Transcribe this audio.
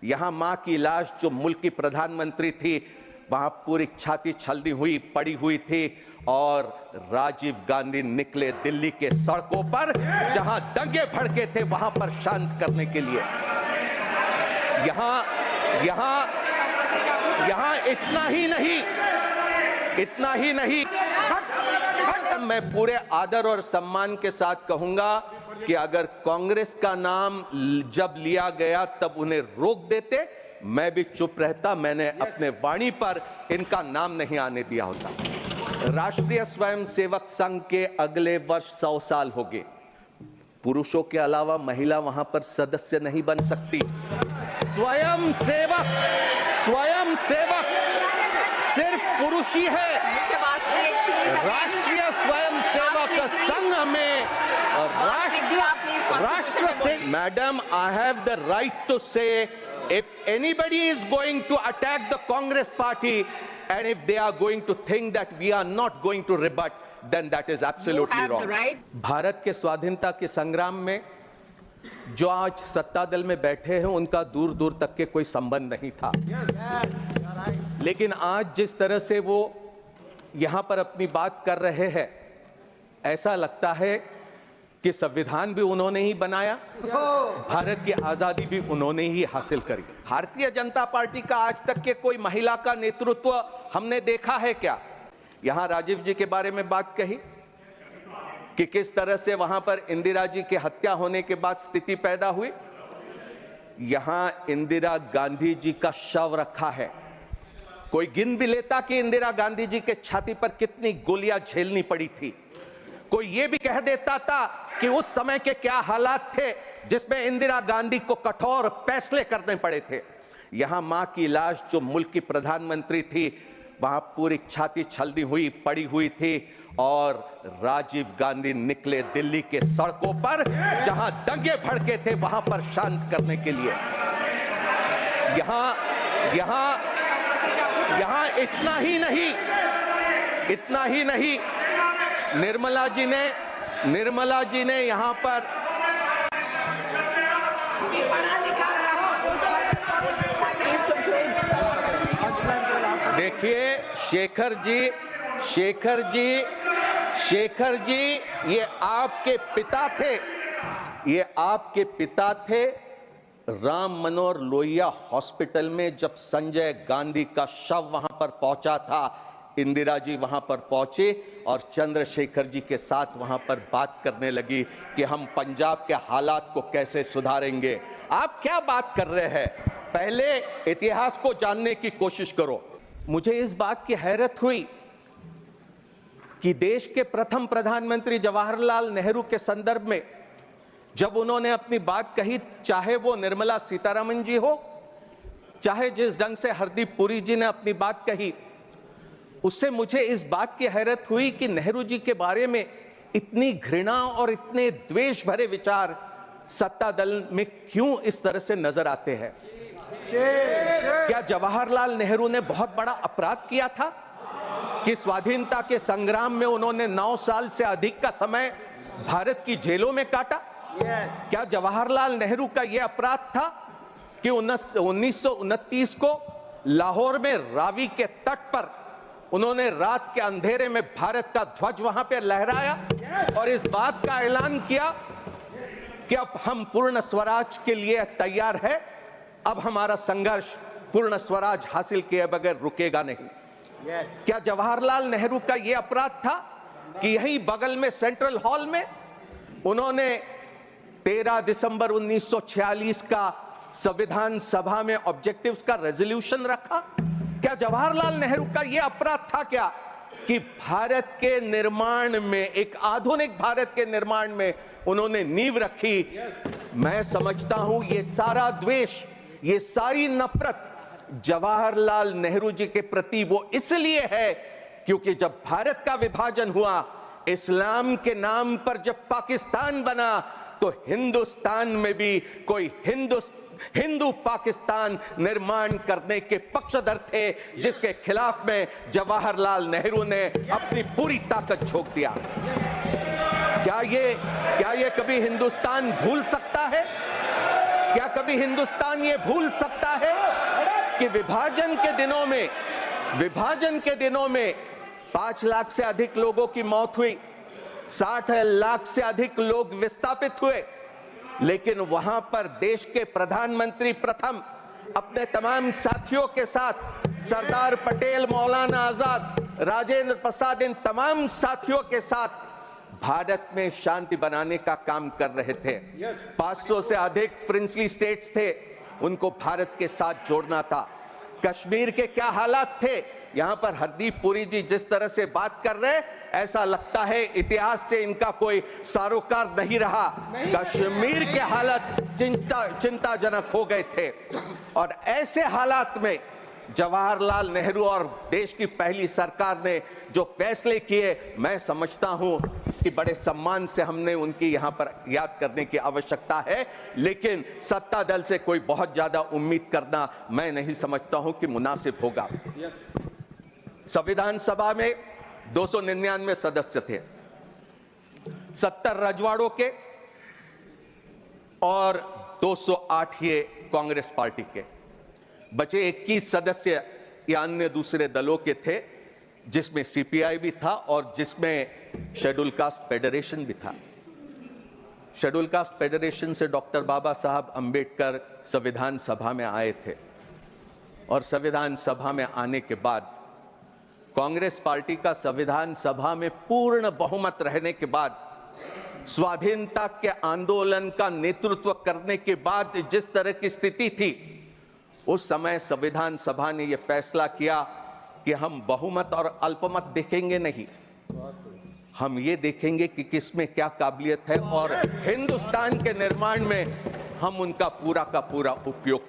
यहाँ मां की लाश जो मुल्क की प्रधानमंत्री थी वहां पूरी छाती छलनी हुई पड़ी हुई थी और राजीव गांधी निकले दिल्ली के सड़कों पर जहां दंगे भड़के थे वहां पर शांत करने के लिए। यहां इतना ही नहीं मैं पूरे आदर और सम्मान के साथ कहूंगा कि अगर कांग्रेस का नाम जब लिया गया तब उन्हें रोक देते, मैं भी चुप रहता, मैंने अपने वाणी पर इनका नाम नहीं आने दिया होता। राष्ट्रीय स्वयंसेवक संघ के अगले वर्ष 100 साल हो गए। पुरुषों के अलावा महिला वहां पर सदस्य नहीं बन सकती। स्वयंसेवक सिर्फ पुरुष ही है। राष्ट्रीय स्वयंसेवक संघ में राष्ट्र से madam, I have the right to say if anybody is going to attack the Congress party and if they are going to think that we are not going to rebut, then that is absolutely wrong. Bharat के स्वाधीनता के संग्राम में जो आज सत्ता दल में बैठे हैं उनका दूर दूर तक के कोई संबंध नहीं था। लेकिन आज जिस तरह से वो यहां पर अपनी बात कर रहे हैं, ऐसा लगता है कि संविधान भी उन्होंने ही बनाया, भारत की आजादी भी उन्होंने ही हासिल करी। भारतीय जनता पार्टी का आज तक के कोई महिला का नेतृत्व हमने देखा है क्या? यहां राजीव जी के बारे में बात कही कि किस तरह से वहां पर इंदिरा जी की हत्या होने के बाद स्थिति पैदा हुई। यहां इंदिरा गांधी जी का शव रखा है। कोई गिन भी लेता कि इंदिरा गांधी जी के छाती पर कितनी गोलियां झेलनी पड़ी थी। कोई ये भी कह देता था कि उस समय के क्या हालात थे जिसमें इंदिरा गांधी को कठोर फैसले करने पड़े थे। यहां मां की लाश जो मुल्क की प्रधानमंत्री थी वहां पूरी छाती छलनी हुई पड़ी हुई थी और राजीव गांधी निकले दिल्ली के सड़कों पर जहां दंगे भड़के थे वहां पर शांत करने के लिए। यहां इतना ही नहीं निर्मला जी ने यहां पर देखिए शेखर जी ये आपके पिता थे। राम मनोहर लोहिया हॉस्पिटल में जब संजय गांधी का शव वहां पर पहुंचा था, इंदिरा जी वहां पर पहुंचे और चंद्रशेखर जी के साथ वहां पर बात करने लगी कि हम पंजाब के हालात को कैसे सुधारेंगे। आप क्या बात कर रहे हैं? पहले इतिहास को जानने की कोशिश करो। मुझे इस बात की हैरत हुई कि देश के प्रथम प्रधानमंत्री जवाहरलाल नेहरू के संदर्भ में जब उन्होंने अपनी बात कही, चाहे वो निर्मला सीतारमण जी हो, चाहे जिस ढंग से हरदीप पुरी जी ने अपनी बात कही, उससे मुझे इस बात की हैरत हुई कि नेहरू जी के बारे में इतनी घृणा और इतने द्वेष भरे विचार सत्ता दल में क्यों इस तरह से नजर आते हैं। क्या जवाहरलाल नेहरू ने बहुत बड़ा अपराध किया था कि स्वाधीनता के संग्राम में उन्होंने 9 साल से अधिक का समय भारत की जेलों में काटा? क्या जवाहरलाल नेहरू का यह अपराध था कि 1929 को लाहौर में रावी के तट पर उन्होंने रात के अंधेरे में भारत का ध्वज वहां पर लहराया और इस बात का ऐलान किया कि अब हम पूर्ण स्वराज के लिए तैयार है, अब हमारा संघर्ष पूर्ण स्वराज हासिल किए बगैर रुकेगा नहीं। क्या जवाहरलाल नेहरू का यह अपराध था कि यहीं बगल में सेंट्रल हॉल में उन्होंने 13 दिसंबर 1946 का संविधान सभा में ऑब्जेक्टिव्स का रेजोल्यूशन रखा? क्या जवाहरलाल नेहरू का यह अपराध था क्या कि भारत के निर्माण में, एक आधुनिक भारत के निर्माण में उन्होंने नींव रखी? मैं समझता हूं ये सारा द्वेष, ये सारी नफरत जवाहरलाल नेहरू जी के प्रति वो इसलिए है क्योंकि जब भारत का विभाजन हुआ, इस्लाम के नाम पर जब पाकिस्तान बना, तो हिंदुस्तान में भी कोई हिंदू पाकिस्तान निर्माण करने के पक्षधर थे, जिसके खिलाफ में जवाहरलाल नेहरू ने अपनी पूरी ताकत झोंक दिया। क्या ये कभी हिंदुस्तान भूल सकता है? क्या कभी हिंदुस्तान ये भूल सकता है कि विभाजन के दिनों में 5 लाख से अधिक लोगों की मौत हुई, 60 लाख से अधिक लोग विस्थापित हुए, लेकिन वहां पर देश के प्रधानमंत्री प्रथम अपने तमाम साथियों के साथ, सरदार पटेल, मौलाना आजाद, राजेंद्र प्रसाद, इन तमाम साथियों के साथ भारत में शांति बनाने का काम कर रहे थे। 500 से अधिक प्रिंसली स्टेट्स थे, उनको भारत के साथ जोड़ना था। कश्मीर के क्या हालात थे, यहां पर हरदीप पुरी जी जिस तरह से बात कर रहे, ऐसा लगता है इतिहास से इनका कोई सरोकार नहीं रहा। कश्मीर के हालात चिंताजनक हो गए थे, और ऐसे हालात में जवाहरलाल नेहरू और देश की पहली सरकार ने जो फैसले किए, मैं समझता हूं कि बड़े सम्मान से हमने उनकी यहां पर याद करने की आवश्यकता है। लेकिन सत्ता दल से कोई बहुत ज्यादा उम्मीद करना मैं नहीं समझता हूं कि मुनासिब होगा। संविधान सभा में 299 सदस्य थे, 70 रजवाड़ों के और 208 ये कांग्रेस पार्टी के। बचे 21 सदस्य या अन्य दूसरे दलों के थे, जिसमें सीपीआई भी था और जिसमें शेड्यूल कास्ट फेडरेशन भी था। शेड्यूल कास्ट फेडरेशन से डॉक्टर बाबा साहब अंबेडकर संविधान सभा में आए थे, और संविधान सभा में आने के बाद कांग्रेस पार्टी का संविधान सभा में पूर्ण बहुमत रहने के बाद, स्वाधीनता के आंदोलन का नेतृत्व करने के बाद जिस तरह की स्थिति थी, उस समय संविधान सभा ने यह फैसला किया कि हम बहुमत और अल्पमत देखेंगे नहीं, हम ये देखेंगे कि किसमें क्या काबिलियत है, और हिंदुस्तान के निर्माण में हम उनका पूरा का पूरा उपयोग